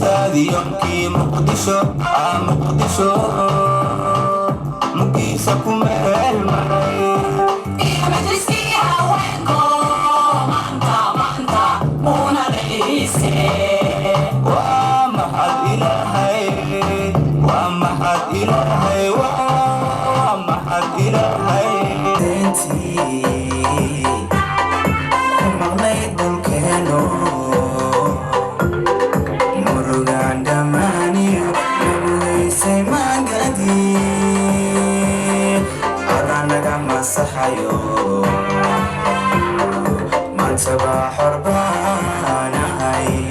سادي يمكي مقدشو مقدشو مقيسكم المرأي يا مجلسي وينكو مانتا مونا رئيسي ومحد إلهي ومحد إلهي ومحد إلهي دنتي مغليد بالكينو مرغان دماني نبويسي مانقدي أرانا مسحيو من سبا حربانا هاي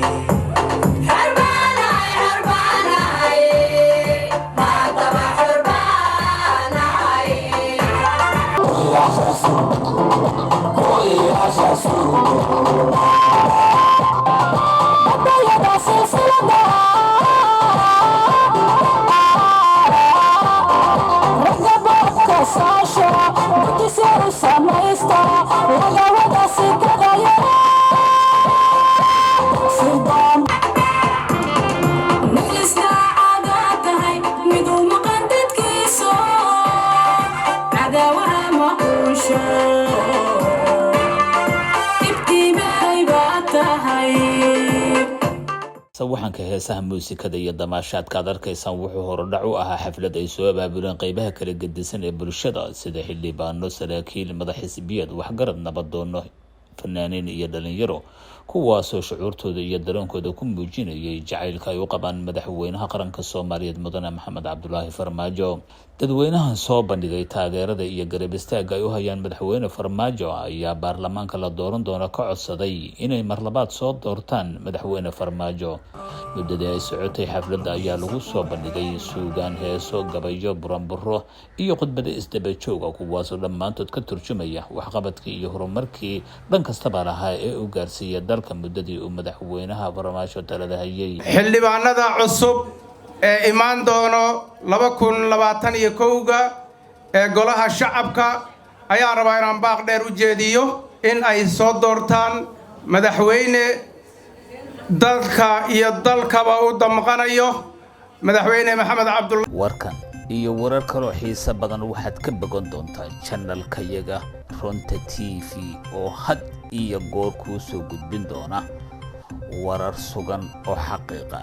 sawaxanka heesaha muusikada iyo damaashaadka aad arkaysaan wuxuu horodhac u ahaa xaflad ay soo abaabuleen qaybaha kala gedisan ee bulshada sida xildhibaano saraakiil madaxisbiyad waxgarad nabadoono fanaaniin iyo dhalinyaro kuwaasoo shucuurtooda iyo dareenkooda ku muujinayay jacaylka ay u qabaan madaxweynaha qaranka Soomaaliyeed mudane Maxamed Cabdullaahi Farmaajo dadweynahan soo bandhigay taageerada iyo garab istaagga ay u hayaan madaxweyne Farmaajo ayaa baarlamaanka la dooran doona ka codsaday inay marlabaad soo doortaan madaxweyne Farmaajo muddada ay socotay xafladda ayaa lagu soo bandhigay suugaan heeso gabayo buranburo iyo khudbada isdaba jooga kuwaasoo dhammaantood ka turjumaya waxqabadkii iyo horumarkii dhan kastaba lahaa ee uu gaarsiiyay dalka muddadii uu madaxweynaha Farmaajo talada hayay xildhibaanada cusub ee imaan doono 2021 ee golaha shacabka ayaa rabaa inaan baaq dheer u jeediyo in ay soo doortaan madaxweyne dalka iyo dalkaba u damqanayo madaxweyne Maxamed Cabdullaahi warkan iyo warar kale oo xiiso badan waxaad ka bogan doontaa channelkayaga Runta TV oo had iyo goor ku soo gudbin doona warar sugan oo xaqiiqo ah